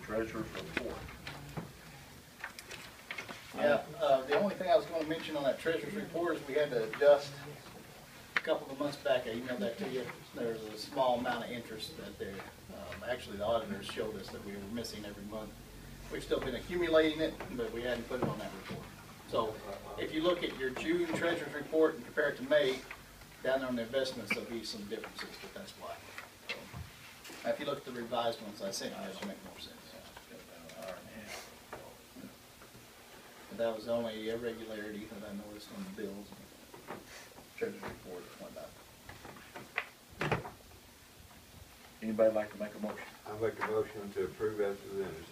treasurer's report. Yeah, the only thing I was going to mention on that treasurer's report is we had to adjust a couple of months back. I emailed that to you. There's a small amount of interest that there. Actually, the auditors showed us that we were missing every month. We've still been accumulating it, but we hadn't put it on that report. So if you look at your June treasurer's report and compare it to May, down there on the investments, there'll be some differences, but that's why. So, if you look at the revised ones I sent you, it'll make more sense. But that was the only irregularity that I noticed on the bills and treasurer's report that went out. Anybody like to make a motion? I make a motion to approve as presented.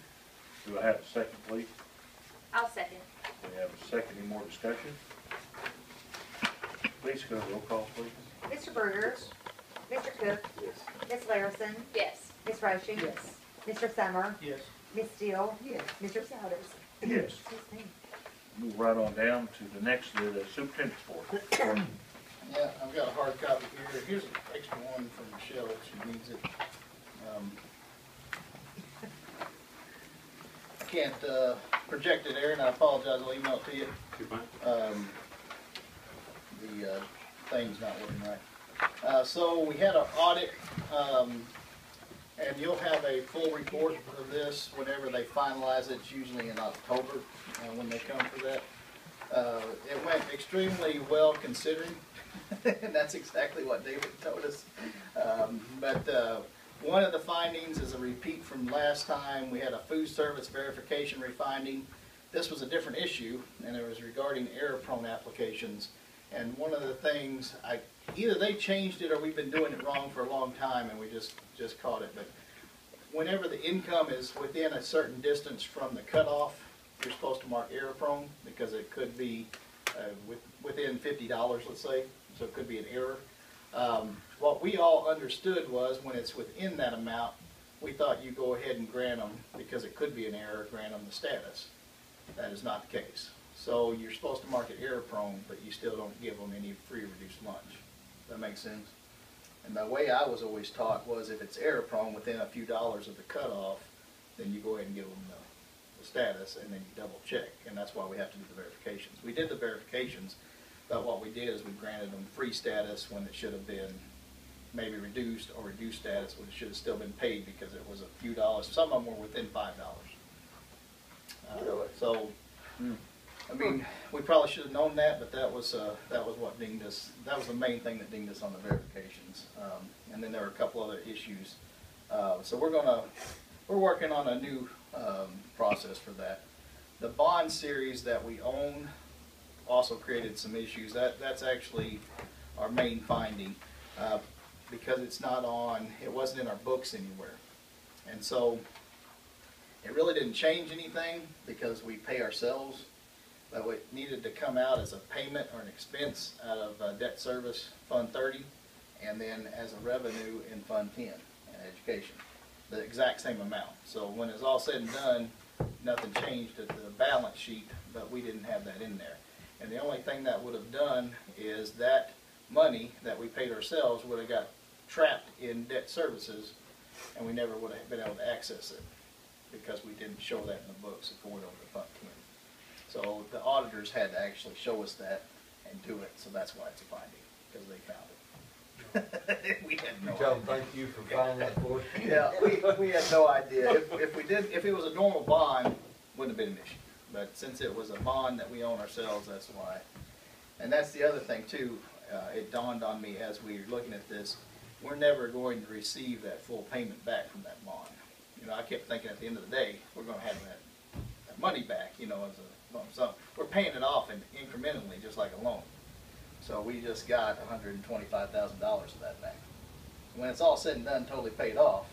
Do I have a second, please? I'll second. We have a second. Any more discussion? Please go roll call, please. Mr. Berger? Mr. Cook? Yes. Ms. Larison? Yes. Ms. Roche? Yes. Mr. Summer? Yes. Ms. Steele? Yes. Mr. Souders? Yes. Excuse me. Move right on down to the next, the superintendent's report. Yeah, I've got a hard copy here. Here's an extra one from Michelle if she needs it. I can't project it, Aaron. I apologize. I'll email it to you. The thing's not working right. So we had an audit, and you'll have a full report of this whenever they finalize it. It's usually in October when they come for that. It went extremely well considering, and that's exactly what David told us. One of the findings is a repeat from last time. We had a food service verification refinding. This was a different issue, and it was regarding error-prone applications. And one of the things, either they changed it or we've been doing it wrong for a long time and we just caught it. But whenever the income is within a certain distance from the cutoff, you're supposed to mark error-prone because it could be within $50, let's say, so it could be an error. What we all understood was when it's within that amount, we thought you go ahead and grant them, because it could be an error, grant them the status. That is not the case. So you're supposed to mark it error prone, but you still don't give them any free reduced lunch. Does that make sense? And the way I was always taught was if it's error prone within a few dollars of the cutoff, then you go ahead and give them the status, and then you double check. And that's why we have to do the verifications. We did the verifications, but what we did is we granted them free status when it should have been maybe reduced, or reduced status when it should have still been paid because it was a few dollars. Some of them were within $5. So, I mean, we probably should have known that, but that was what dinged us. That was the main thing that dinged us on the verifications. And then there were a couple other issues. So we're working on a new process for that. The bond series that we own also created some issues. That's actually our main finding because it's not on. It wasn't in our books anywhere, and so it really didn't change anything because we pay ourselves. But it needed to come out as a payment or an expense out of Debt Service Fund 30, and then as a revenue in Fund 10 in education, the exact same amount. So when it's all said and done, nothing changed at the balance sheet, but we didn't have that in there. And the only thing that would have done is that money that we paid ourselves would have got trapped in debt services, and we never would have been able to access it because we didn't show that in the books if it went over to Fund 10. So the auditors had to actually show us that and do it, so that's why it's a finding, because they found it. We had no idea. Tell them thank you for finding that for us. Yeah, we had no idea. If it was a normal bond, wouldn't have been an issue. But since it was a bond that we own ourselves, that's why. And that's the other thing too. It dawned on me as we were looking at this, we're never going to receive that full payment back from that bond. You know, I kept thinking at the end of the day, we're going to have that money back, you know, as a lump sum. We're paying it off incrementally, just like a loan. So we just got $125,000 of that back. When it's all said and done, totally paid off,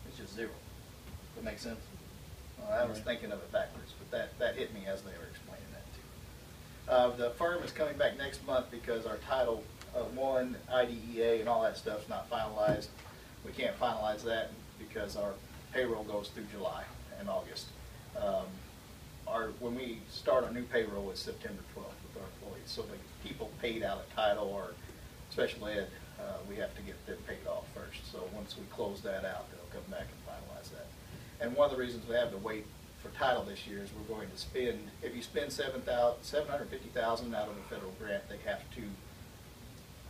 it's just zero. Does that make sense? Well, I was thinking of it backwards, but that hit me as they were explaining that too. The firm is coming back next month because our Title I, IDEA, and all that stuff's not finalized. We can't finalize that because our payroll goes through July and August. When we start our new payroll, it's September 12th with our employees. So the people paid out of Title or Special Ed, we have to get them paid off first. So once we close that out, they'll come back and finalize that. And one of the reasons we have to wait for title this year is we're going to spend, if you spend $750,000 out of a federal grant, they have to,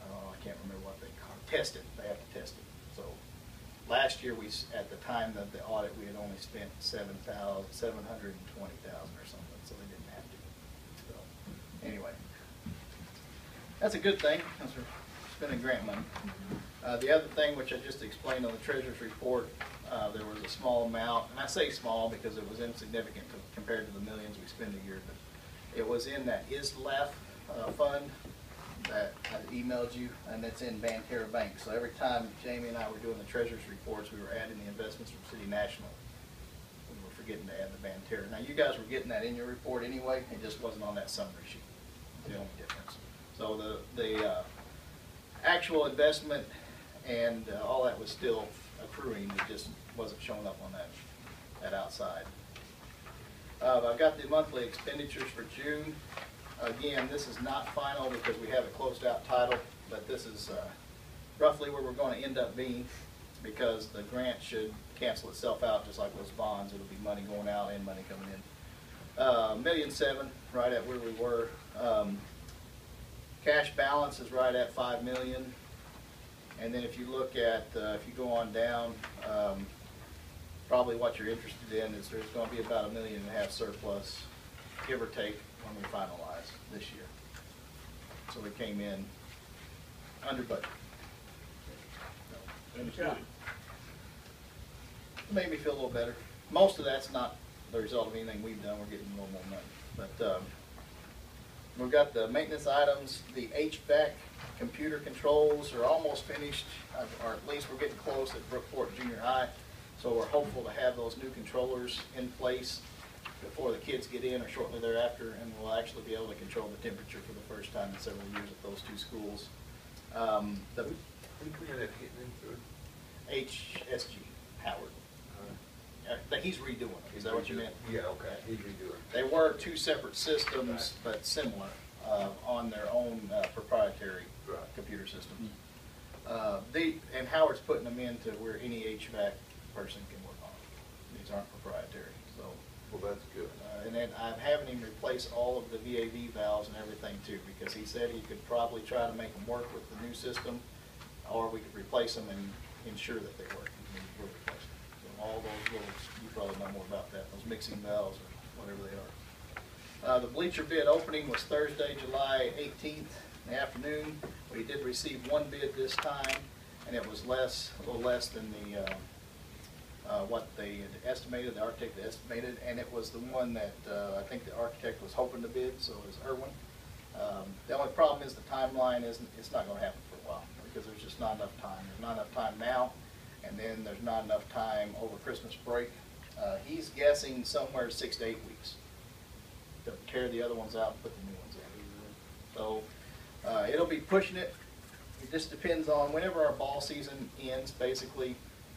I can't remember what they call it, test it. They have to test it. So last year, at the time of the audit, we had only spent $720,000 or something, so they didn't have to. So anyway, that's a good thing, because we're spending grant money. The other thing, which I just explained on the treasurer's report, there was a small amount, and I say small because it was insignificant compared to the millions we spend a year, but it was in that ISLAF fund that I emailed you, and it's in Banterra Bank. So every time Jamie and I were doing the treasurer's reports, we were adding the investments from City National. We were forgetting to add the Banterra. Now, you guys were getting that in your report anyway, it just wasn't on that summary sheet. The only difference. So the actual investment and all that was still accruing, it just wasn't showing up on that outside. I've got the monthly expenditures for June. Again, this is not final because we have a closed out title, but this is roughly where we're going to end up being, because the grant should cancel itself out just like those bonds. It'll be money going out and money coming in. $1.7 million, right at where we were. Cash balance is right at $5 million. And then if you look at, if you go on down, probably what you're interested in is there's going to be about $1.5 million surplus, give or take, when we finalize this year. So we came in under budget. Understood. It made me feel a little better. Most of that's not the result of anything we've done. We're getting a little more money. But we've got the maintenance items. The HVAC computer controls are almost finished, or at least we're getting close at Brookport Junior High. So we're hopeful to have those new controllers in place before the kids get in or shortly thereafter, and we'll actually be able to control the temperature for the first time in several years at those two schools. The Who we end up getting into it? HSG, Howard. He's redoing them. Is that what you meant? Yeah, okay, he's redoing. They were two separate systems, but similar, on their own proprietary computer systems. And Howard's putting them into where any HVAC person can work on them. These aren't proprietary, so. Well, that's good. And then I'm having him replace all of the VAV valves and everything too, because he said he could probably try to make them work with the new system, or we could replace them and ensure that they work. And we're replacing them. So all those little, you probably know more about that, those mixing valves or whatever they are. The bleacher bid opening was Thursday, July 18th in the afternoon. We did receive one bid this time, and it was a little less than the what they had estimated, the architect estimated, and it was the one that I think the architect was hoping to bid, so it was Irwin. The only problem is the timeline it's not going to happen for a while, because there's just not enough time. There's not enough time now, and then there's not enough time over Christmas break. He's guessing somewhere 6 to 8 weeks to tear the other ones out and put the new ones in. So it'll be pushing it. It just depends on whenever our ball season ends, basically.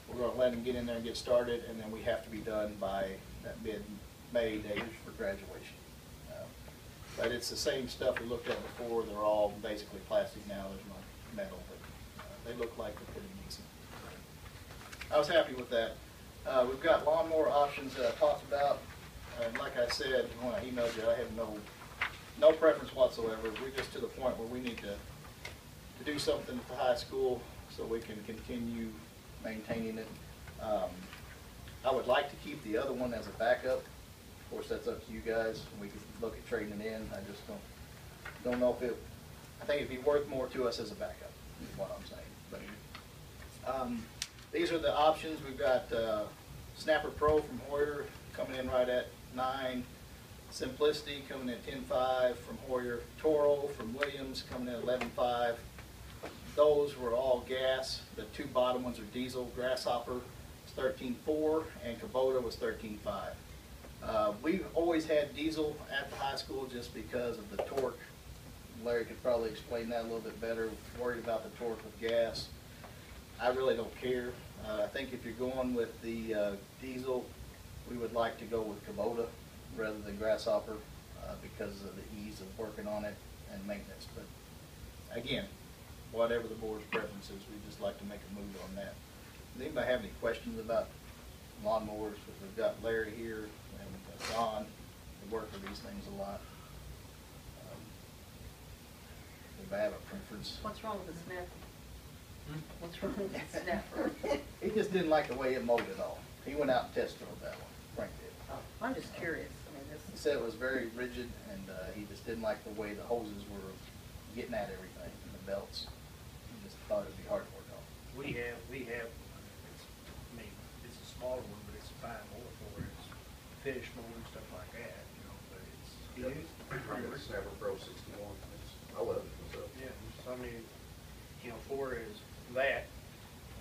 We're going to let them get in there and get started, and then we have to be done by that mid-May date for graduation. But it's the same stuff we looked at before. They're all basically plastic now. There's no metal, but they look like they're pretty decent. I was happy with that. We've got lawnmower options that I talked about. And like I said when I emailed you, I have no preference whatsoever. We're just to the point where we need to do something at the high school so we can continue maintaining it. I would like to keep the other one as a backup. Of course, that's up to you guys. We could look at trading it in. I just don't know if I think it'd be worth more to us as a backup, is what I'm saying. But these are the options. We've got Snapper Pro from Hoyer coming in right at $9. Simplicity coming in at $10.5 from Hoyer. Toro from Williams coming in at $11.5. Those were all gas. The two bottom ones are diesel. Grasshopper is $13.4 and Kubota was $13.5. We've always had diesel at the high school just because of the torque. Larry could probably explain that a little bit better. Worried about the torque with gas. I really don't care. I think if you're going with the diesel, we would like to go with Kubota rather than Grasshopper because of the ease of working on it and maintenance. But again, whatever the board's preference is, we just like to make a move on that. Does anybody have any questions about lawnmowers, we've got Larry here and Don, we work with these things a lot. If I have a preference. What's wrong with the snapper? What's wrong with the snapper? He just didn't like the way it mowed at all. He went out and test drove that one, Frank did. I'm just curious. I mean, He this, said it was very rigid, and he just didn't like the way the hoses were getting at everything, and the belts. He just thought it'd be hard to work on. We have, it's, I mean, it's a smaller one, but it's a fine mower for it. It's finish mower and stuff like that, you know, but it's. I got a Snapper Pro 61. I love it myself. Yeah, so I mean, you know, for is that,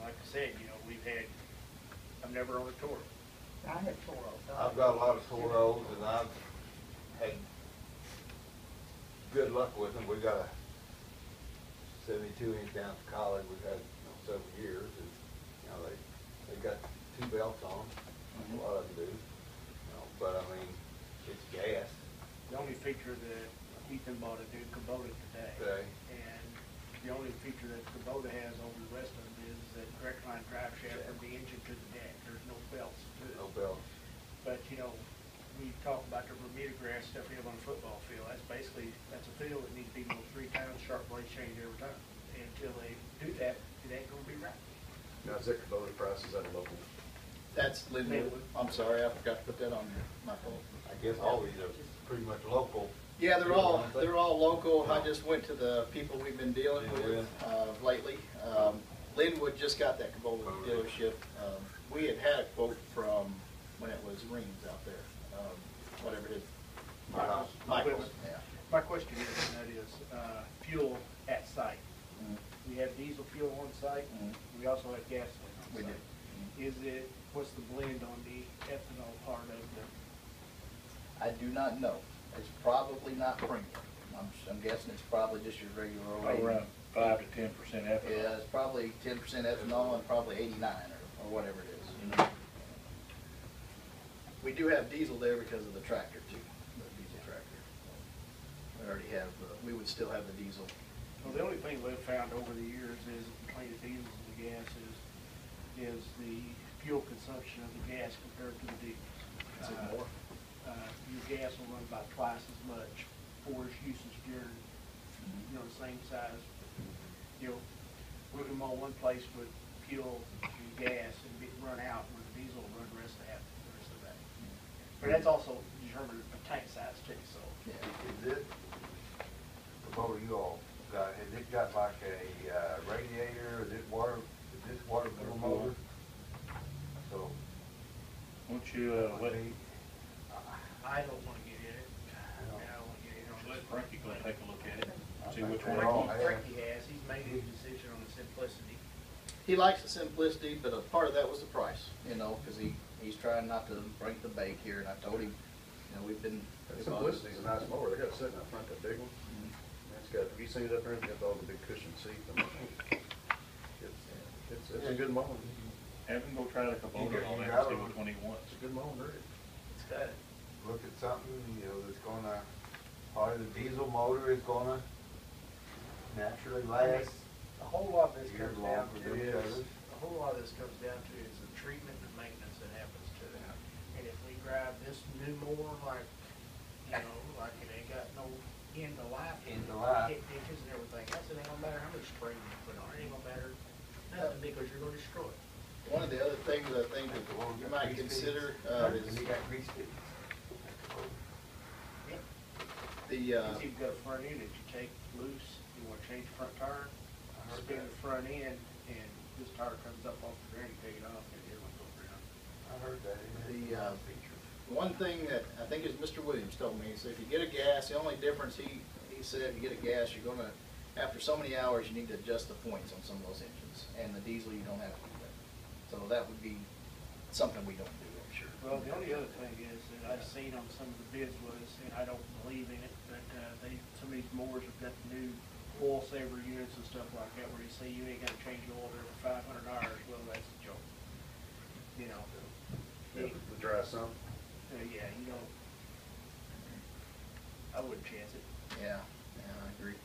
like I said, you know, I've never owned a Toro. I have Toros. I've got a lot of Toros and I've had good luck with them. We got a 72-inch down to college we've had several years, and you know they got 2 belts on them. A lot of them do. You know, but I mean, it's gas. The only feature that Ethan bought a new Kubota today. Okay. And the only feature that Kubota has over the rest of them is that direct line drive shaft from the engine to the deck. There's no belts to it. No belt. But, you know, we talk about the Bermuda grass stuff you have on a football field. That's a field that needs to be mowed 3 times, sharp blades change every time. And until they do that, it ain't gonna be right. Now, is that Kubota price, is that a local? That's Linwood. I'm sorry, I forgot to put that on my phone. I guess all these are pretty much local. Yeah, they're all local. I just went to the people we've been dealing with lately. Linwood just got that Kubota dealership. We had a quote from when it was Rings out there, whatever it is. Michael's, yeah. My question is, and that is, fuel at site. We have diesel fuel on site. We also have gasoline on We site. do. What's the blend on the ethanol part of the? I do not know. It's probably not premium. I'm guessing it's probably just your regular old. Around 5 to 10% ethanol. Yeah, it's probably 10% ethanol and probably 89 or whatever it is. You know? We do have diesel there because of the tractor too, the diesel tractor. We already have, we would still have the diesel. Well, the only thing we've found over the years is between the diesels and the gas is the fuel consumption of the gas compared to the diesels. Is it more? Your gas will run about twice as much for its usage during, you know, the same size. You know, we can mow one place with fuel and gas and run out, where the diesel will run the rest of that. But that's also determined by tank size too, so. Yeah. Is it, the motor you all got, has it got like a radiator, is this water cooled motor? So. Won't you, I don't wanna get in it. I don't wanna get in on let it. Frankie go take a look at it, see which they're one. all- Frankie has, he's made his decision on the simplicity. He likes the simplicity, but a part of that was the price, you know, because he's trying not to break the bank here, and I told him, you know, we've been. Simplicity's a nice mower. They got it sitting up front, that big one. It's got, have you seen it up there? It's got all the big cushion seats. I mean, it's a good mower. Have him go try the Kubota on that and see which one he wants. It's a good mower, really. It's got it. Look at something, you know, that's gonna, part of the diesel motor is gonna naturally last. A whole lot of this Years comes down long to for good is, service. a whole lot of this comes down to is the treatment and maintenance that happens to it. And if we drive this new mower like, you know, like it ain't got no end of life. End of life. Hit ditches and everything else, it ain't gonna matter how much spray you put on it, ain't gonna matter nothing because you're gonna destroy it. One of the other things I think that you might consider is And he got grease pits. the, If you've got a front end that you take loose, you wanna change the front tire, spin the front end, and this tire comes up off the ground, you take it off, and it'll go around. I heard that. The, one thing that I think is Mr. Williams told me, he said if you get a gas, the only difference, he said if you get a gas, you're gonna, after so many hours, you need to adjust the points on some of those engines. And the diesel, you don't have to do that. So that would be something we don't do, I'm sure. Well, the only other thing is that I've seen on some of the bids was, and I don't believe in it, but some of these mowers have got the new oil saver units and stuff like that, where you say you ain't gotta change the oil every 500 hours. Well, that's a joke. You know. Yeah, the dry sump. Yeah, you don't. I wouldn't chance it. Yeah, I agree.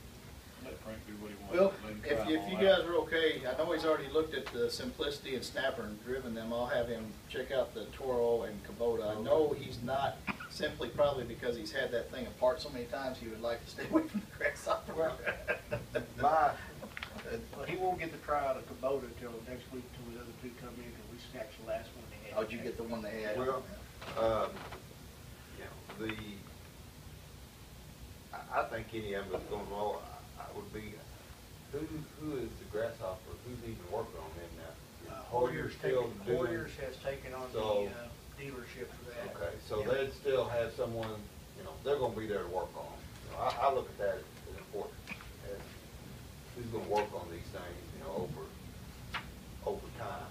let Frank do what he wants. Well, Let him if try you, them if you all guys out. are okay, I know he's already looked at the Simplicity and Snapper and driven them. I'll have him check out the Toro and Kubota. I know he's not, simply probably because he's had that thing apart so many times, he would like to stay away from the grasshopper. My, Well, he won't get to try out a Kubota till next week till the other two come in, because we snatched the last one they had. How'd you get the one they had? well, you know, I think any of them that's gonna roll, I would be, who is the grasshopper, who's even working on them now? Hoyer's still doing? Hoyer's has taken on So- the dealership for that. Okay, so they'd still have someone, you know, they're gonna be there to work on them. You know, I look at that as important, as who's gonna work on these things, you know, over time.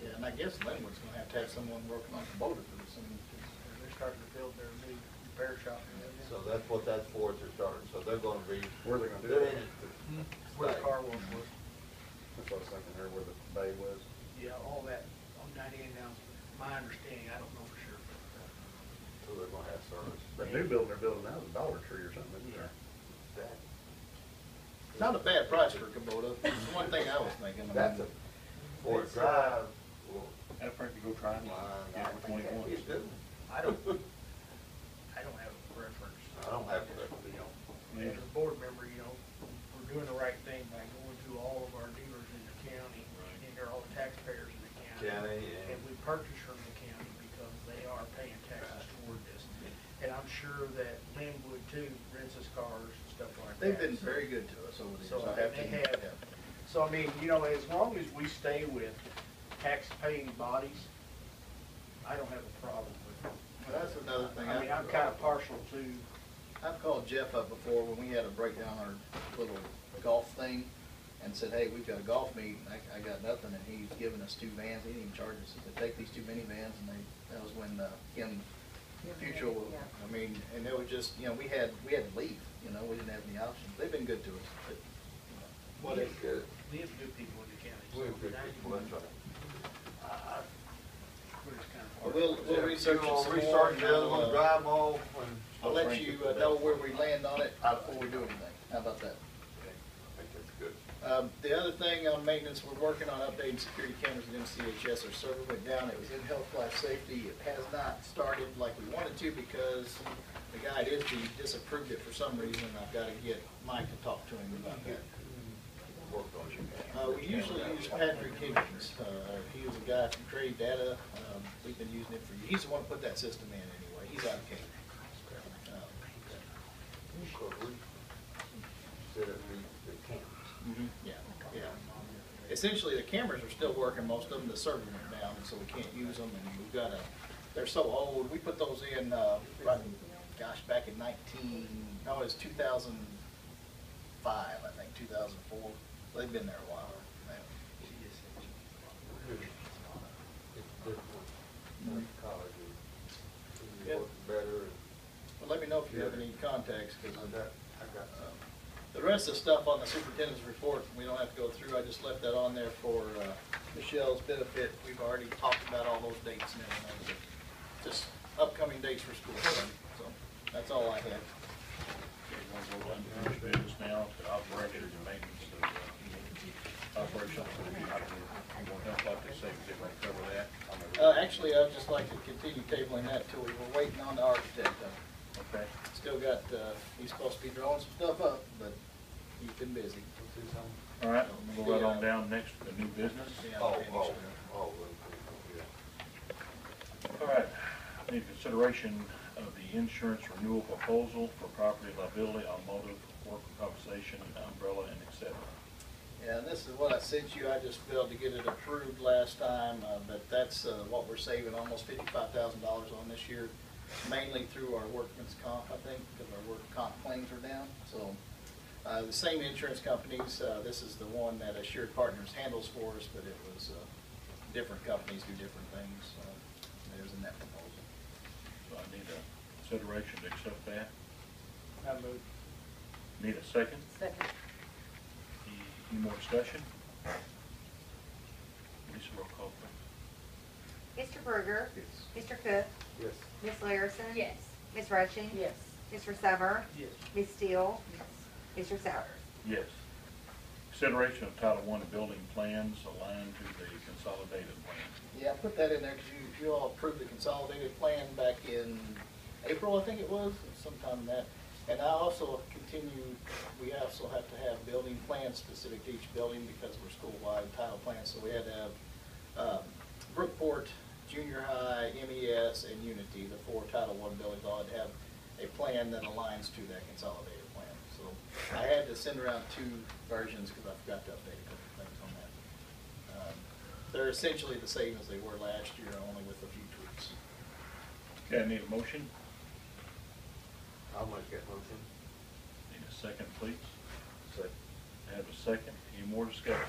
Yeah, and I guess Linwood's gonna have someone working on Kubota for this. They're starting to build their new repair shop. So that's what that's for, to start, so they're gonna be, Where are they gonna do they're in it? it to Where the stay. car wash was. That's what I was thinking there, where the bay was. Yeah, all that on 98 now, my understanding, I don't know for sure. So they're gonna have service. The new building they're building now is a Dollar Tree or something, isn't there? That- It's not a bad price for a Kubota. It's one thing I was thinking. I That's mean, a, for a drive, well, Have Frank go try them, I get which one think he that'd be wants. good. I don't have a preference. I don't have a preference. You know, as a board member, you know, we're doing the right thing by going to all of our dealers in the county, Right. and they're all taxpayers in the county. County, yeah. And we purchase from the county because they are paying taxes toward this. And I'm sure that Linwood too rents us cars and stuff like that. They've been So- very good to us over the years. So I have they to- have, yeah. so I mean, you know, as long as we stay with tax-paying bodies, I don't have a problem with it. Well, that's another thing. I mean, I'm kind of partial to, I've called Jeff up before when we had a breakdown our little golf thing and said, hey, we've got a golf meet, and I got nothing, and he's given us 2 vans. He didn't even charge us. They take these 2 minivans, and that was when Kim Future, I mean, and it was just, you know, we had to leave, you know, we didn't have any options. They've been good to us, but, you know. Well, that's good. we have good people in the county. so We have good people, that's right. We're just kind of. We'll research it some more. Research and the other I'll, one, drive them all, and I'll let you know where we land on it before we do anything. How about that? I think that's good. The other thing on maintenance, we're working on updating security cameras at MCHS. Our server went down. It was in health, life, safety. It has not started like we wanted to because the guy at ISB disapproved it for some reason. I've got to get Mike to talk to him about that. Worked on you. We usually use Patrick Higgins. He was a guy from Trade Data. We've been using it for years. He's the one who put that system in anyway. He's out of Canada. Because we set up the cameras. Yeah, yeah. Essentially, the cameras are still working, most of them, the server went down, and so we can't use them, and we've got they're so old, we put those in, back in it was 2005, I think, 2004. They've been there a while. It's different. College is Yep. working better, and Well, let me know if you have any contacts, because I got some. the rest of the stuff on the superintendent's report, we don't have to go through. I just left that on there for Michelle's benefit. We've already talked about all those dates and everything. So just upcoming dates for school. So that's all I have. We're going to go on to finish business now, to operations and maintenance of, operations. You want to help out this thing, did we cover that? Actually, I'd just like to continue tabling that till we were waiting on the architect. Okay. Still got, he's supposed to be drawing some stuff up, but he's been busy. All right, we'll go right on down next to the new business. Yeah, Oh, finished, yeah. All right, need consideration of the insurance renewal proposal for property liability, automotive, worker compensation, umbrella, and et cetera. Yeah, and this is what I sent you. I just failed to get it approved last time, but that's what we're saving, almost $55,000 on this year, mainly through our workman's comp, I think, because our work comp claims are down. So the same insurance companies, this is the one that Assured Partners handles for us, but it was different companies do different things. There's a net proposal. So I need a consideration to accept that. I move. Need a second? Second. Any more discussion? Lisa, roll call, please. Mr. Berger. Yes. Mr. Cook. Yes. Ms. Larison. Yes. Ms. Rushing. Yes. Mr. Summer. Yes. Ms. Steele. Yes. Mr. Souter. Yes. Consideration of Title I building plans aligned to the consolidated plan. Yeah, I put that in there because you all approved the consolidated plan back in April, I think it was, sometime in that. And I also we also have to have building plans specific to each building because we're school-wide title plans. So we had to have Brookport, Junior High, MES, and Unity, the 4 Title I buildings, all had to have a plan that aligns to that consolidated plan. So I had to send around 2 versions because I forgot to update a couple things on that. They're essentially the same as they were last year, only with a few tweaks. Okay, I need a motion. I'll make that motion. Need a second, please. Second. I have a second. Any more discussion?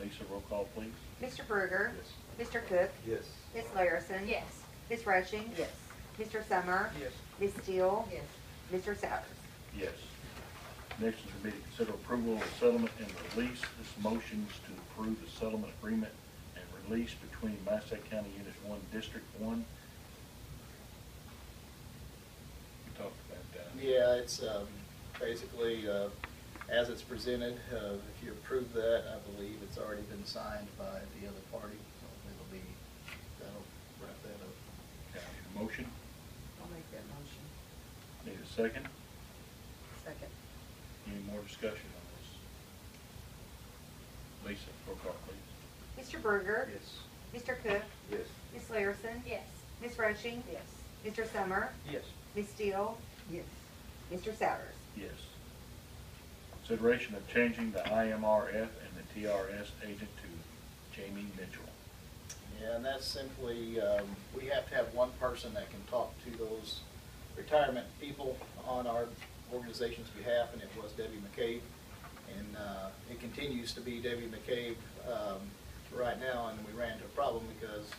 Lisa, roll call, please. Mr. Bruger? Yes. Mr. Cook? Yes. Ms. Larison? Yes. Ms. Rushing? Yes. Mr. Summer? Yes. Ms. Steele? Yes. Mr. Sowers? Yes. Next is to be to consider approval of settlement and release. This motion is to approve the settlement agreement and release between Massac County Unit 1, District 1. We talked about that. Yeah, it's basically as it's presented. If you approve that, I believe it's already been signed by the other party, so that'll wrap that up. Okay, I need a motion. I'll make that motion. Need a second. Second. Any more discussion on this? Lisa, roll call, please. Mr. Bruger? Yes. Mr. Cook? Yes. Ms. Larison? Yes. Ms. Rushing? Yes. Mr. Summer? Yes. Ms. Steele? Yes. Mr. Sowers? Yes. Consideration of changing the IMRF and the TRS agent to Jamie Mitchell. Yeah, and that's simply, we have to have one person that can talk to those retirement people on our organization's behalf, and it was Debbie McCabe. And it continues to be Debbie McCabe right now, and we ran into a problem because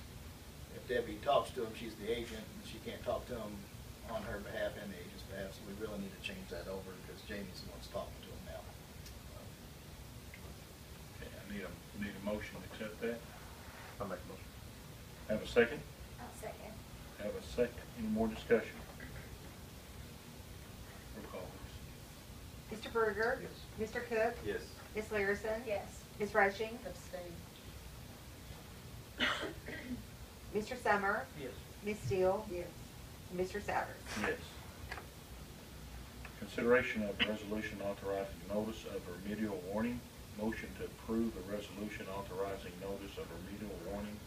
if Debbie talks to him, she's the agent, and she can't talk to him on her behalf and the agent's behalf, so we really need to change that over because Jamie's the one's talking to him now. Okay, I need a motion to accept that. I'll make a motion. Have a second? I'll second. Have a second. Any more discussion? Roll call, please. Mr. Bruger? Yes. Mr. Cook? Yes. Ms. Larison? Yes. Ms. Rushing? Abstain. Mr. Summer? Yes. Ms. Steele? Yes. Mr. Sowers? Yes. Consideration of a resolution authorizing notice of remedial warning. Motion to approve the resolution authorizing notice of remedial warning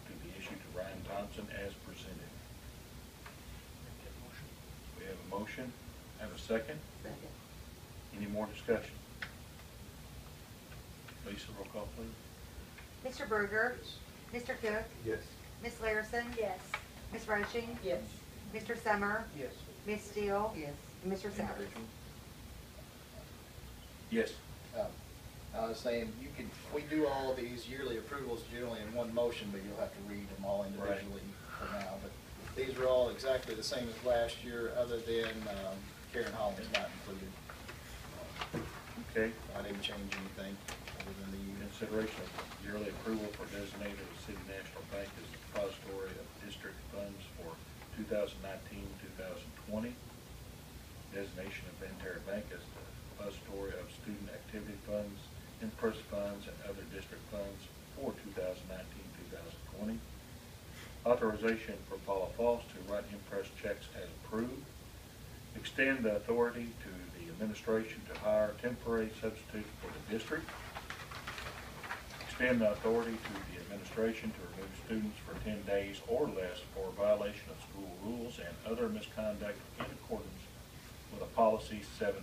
to be issued to Ryan Thompson as presented. Make that motion. We have a motion. Have a second. Second. Any more discussion? Lisa, roll call, please. Mr. Bruger? Mr. Cook? Yes. Ms. Larison? Yes. Ms. Rushing? Yes. Mr. Summer? Yes. Ms. Steele? Yes. And Mr. Sowers? Yes. I was saying, we do all of these yearly approvals generally in one motion, but you'll have to read them all individually for now. But these are all exactly the same as last year, other than Karen Holland's not included. Okay. I didn't change anything other than the units. Consideration of yearly approval for designated of City National Bank as the depository of district funds for 2019-2020. Designation of Ventura Bank as the depository of student activity funds, impress funds, and other district funds for 2019-2020. Authorization for Paula Foss to write impress checks as approved. Extend the authority to the administration to hire temporary substitutes for the district. Extend the authority to the administration to remove students for 10 days or less for violation of school rules and other misconduct in accordance with a policy 7.29.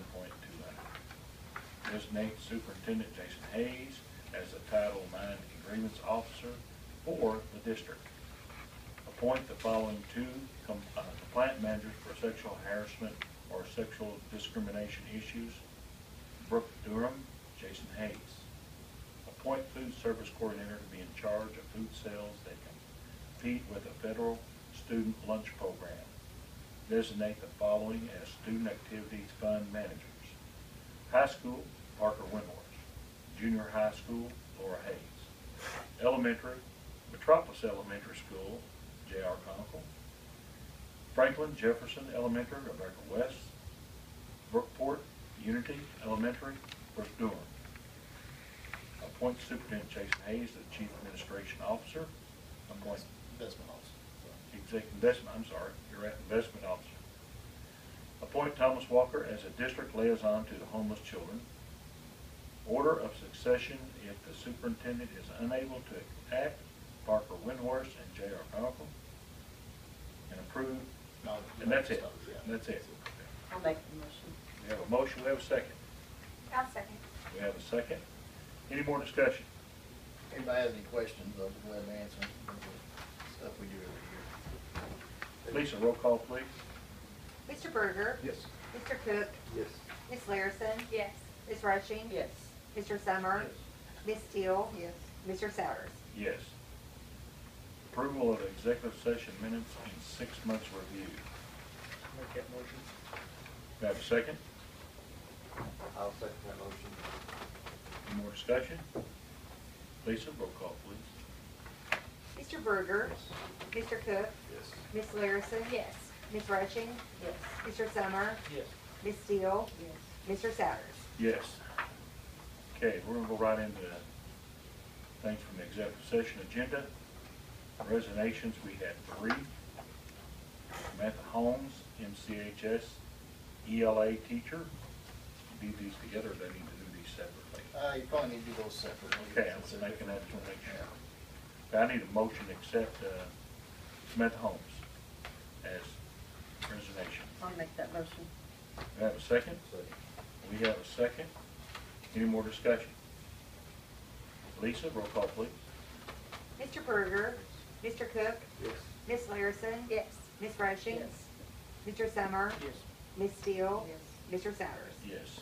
Designate Superintendent Jason Hayes as the Title IX Agreements Officer for the district. Appoint the following 2 compliant managers for sexual harassment or sexual discrimination issues: Brooke Durham, Jason Hayes. Appoint food service coordinator to be in charge of food sales that compete with the federal student lunch program. Designate the following as student activities fund managers: high school, Parker Windward; junior high school, Laura Hayes; elementary, Metropolis Elementary School, J.R. Conkle; Franklin Jefferson Elementary, Rebecca West; Brookport Unity Elementary for Durham. Appoint Superintendent Jason Hayes as Chief Administration Officer. Appoint Investment officer. Executive Investment, I'm sorry, you're at Investment Officer. Appoint Thomas Walker as a District Liaison to the Homeless Children. Order of succession if the superintendent is unable to act, Parker Windhorst and J.R. Malcolm. And approve, No, and that's it, stuff, yeah. that's it. I'll make the motion. We have a motion, we have a second. I'll second. We have a second. Any more discussion? Anybody has any questions, I'll be glad to answer them. Stuff we do every year. Lisa, roll call, please. Mr. Berger? Yes. Mr. Cook? Yes. Ms. Larison? Yes. Ms. Rushing? Yes. Mr. Summer? Ms. Steele? Yes. Mr. Souders? Yes. Approval of executive session minutes in 6 months review. Make that motion. We have a second. I'll second that motion. Any more discussion? Lisa, roll call, please. Mr. Berger? Mr. Cook? Yes. Ms. Larison? Yes. Ms. Rushing? Yes. Mr. Summer? Yes. Ms. Steele? Yes. Mr. Souders? Yes. Okay, we're gonna go right into things from the executive session agenda. Resignations, we had 3. Samantha Holmes, MCHS, ELA teacher. Do these together, or do they need to do these separately? You probably need to do those separately. Okay, I was making that to make sure. Okay, I need a motion to accept Samantha Holmes as resignation. I'll make that motion. We have a second? Second. We have a second. Any more discussion? Lisa, roll call, please. Mr. Berger? Mr. Cook? Yes. Ms. Larison? Yes. Ms. Rushing? Yes. Mr. Summer? Yes. Ms. Steele? Yes. Mr. Souders? Yes.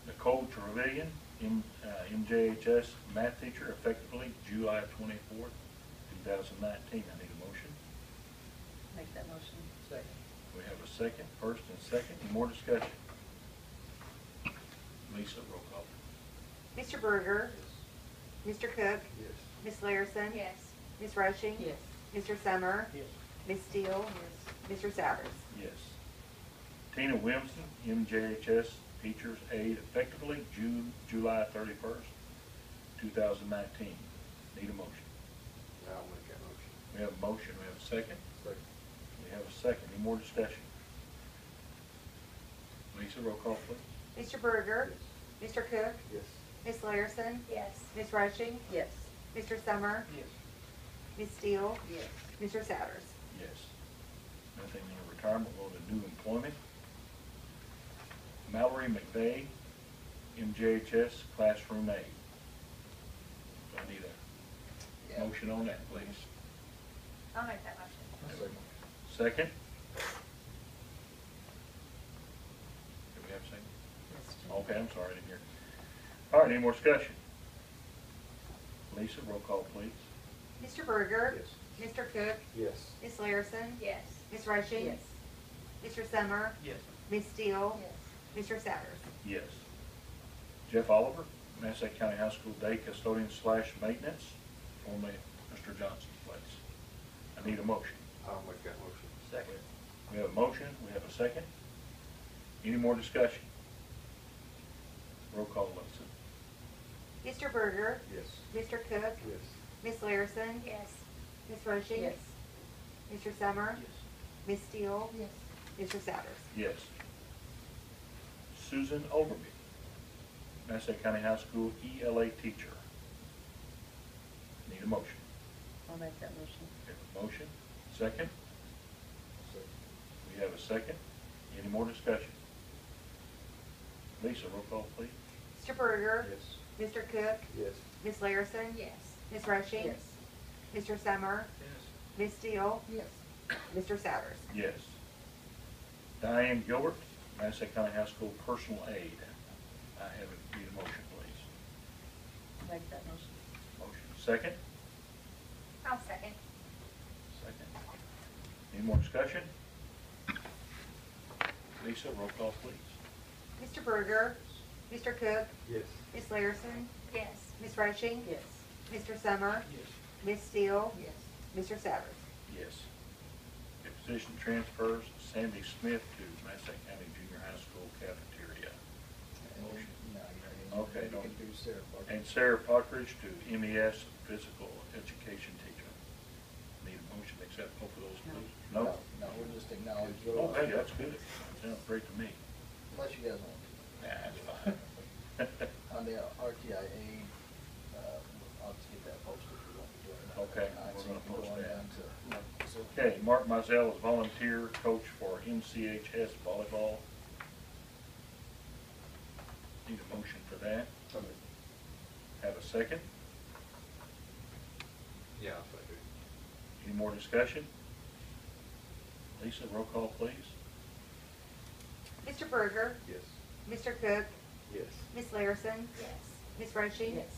Nicole Trevelyan, MJHS math teacher, effectively July 24th, 2019. I need a motion. Make that motion. Second. We have a second, first and second. Any more discussion? Lisa, roll call. Mr. Berger? Mr. Cook? Yes. Ms. Larison? Yes. Ms. Rushing? Yes. Mr. Summer? Yes. Ms. Steele? Yes. Mr. Souders? Yes. Tina Williamson, MJHS teacher's aide, effectively July 31st, 2019. Need a motion. I'll make that motion. We have a motion. We have a second. Second. We have a second. Any more discussion? Lisa, roll call, please. Mr. Berger? Mr. Cook? Yes. Ms. Larison? Yes. Ms. Rushing? Yes. Mr. Summer? Yes. Ms. Steele? Yes. Mr. Souders? Yes. Nothing in retirement, we'll go to new employment. Mallory McVeigh, MJHS classroom aide. Do I need a Yeah. motion on that, please? I'll make that motion. Second? Do we have a second? Yes. Jim. Okay, I'm sorry, I didn't hear. All right, any more discussion? Lisa, roll call, please. Mr. Berger? Yes. Mr. Cook? Yes. Ms. Larison? Yes. Ms. Rushing? Yes. Mr. Summer? Yes. Ms. Steele? Yes. Mr. Souders? Yes. Jeff Oliver, Massac County High School day custodian / maintenance, formerly Mr. Johnson's place. I need a motion. I'll make that motion. Second. We have a motion, we have a second. Any more discussion? Roll call, Lisa. Mr. Berger? Yes. Mr. Cook? Yes. Ms. Larison? Yes. Ms. Rushing? Yes. Mr. Summer? Yes. Ms. Steele? Yes. Mr. Souders? Yes. Susan Overby, Massac County High School ELA teacher. Need a motion. I'll make that motion. We have a motion. Second? Second. We have a second. Any more discussion? Lisa, roll call, please. Mr. Berger? Yes. Mr. Cook? Yes. Ms. Larison? Yes. Ms. Rushing? Yes. Mr. Summer? Yes. Ms. Steele? Yes. Mr. Souders? Yes. Diane Gilbert, Massac County High School personal aide. I have a, need a motion, please. Make that motion. Motion. Second? I'll second. Second. Any more discussion? Lisa, roll call, please. Mr. Berger? Mr. Cook? Yes. Ms. Larison? Yes. Ms. Rushing? Yes. Mr. Summer? Yes. Ms. Steele? Yes. Mr. Souders? Yes. The position transfers Sandy Smith to Massac County Junior High School cafeteria. motion. No, you don't. Okay, You no. can do Sarah Parker. And Sarah Puckridge to MES physical education teacher. Need a motion to accept both of those, please? No? No, we'll just acknowledge. Okay, that's good. Sounds great to me. Unless you guys want to. Nah, that's fine. On the RTIA, I'll just get that posted if you want to do it. Okay, Tonight, we're so gonna you can post go on that. down to, you know, so- Okay, Mark Mizell is volunteer coach for MCHS volleyball. Need a motion for that. Have a second? Yeah, I'll say Any more discussion? Lisa, roll call, please. Mr. Berger, Yes. Mr. Cook, Yes. Ms. Larison, Yes. Ms. Roaching, Yes.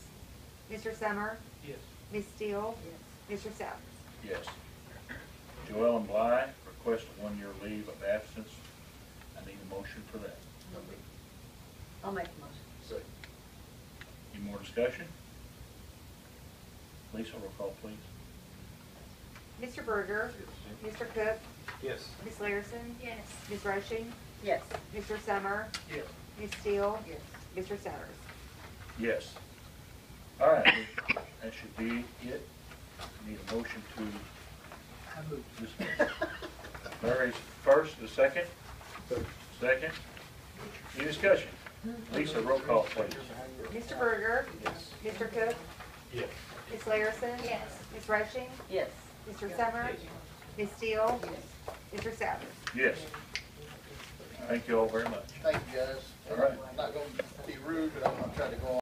Mr. Summer, Yes. Ms. Steele, Yes. Mr. Savage. Yes. Joellen Bly requests a one-year leave of absence. I need a motion for that. I'll make the motion. Second. Any more discussion? Lisa, roll call, please. Mr. Berger, Mr. Cook, Yes. Ms. Larison, Yes. Ms. Roaching, Yes. Mr. Summer, Yes. Ms. Steele, Yes. Mr. Savage. Yes. All right, that should be it. Need a motion to I move. dismiss. Larry's first, the second? Second. Any discussion? Lisa, roll call, please. Mr. Berger, Mr. Cook, Yes. Ms. Larison, Yes. Ms. Roaching, Yes. Mr. Summer, Ms. Steele, Mr. Savage. Yes. Thank you all very much. Thank you, guys. All right. I'm not gonna be rude, but I'm gonna try to go on.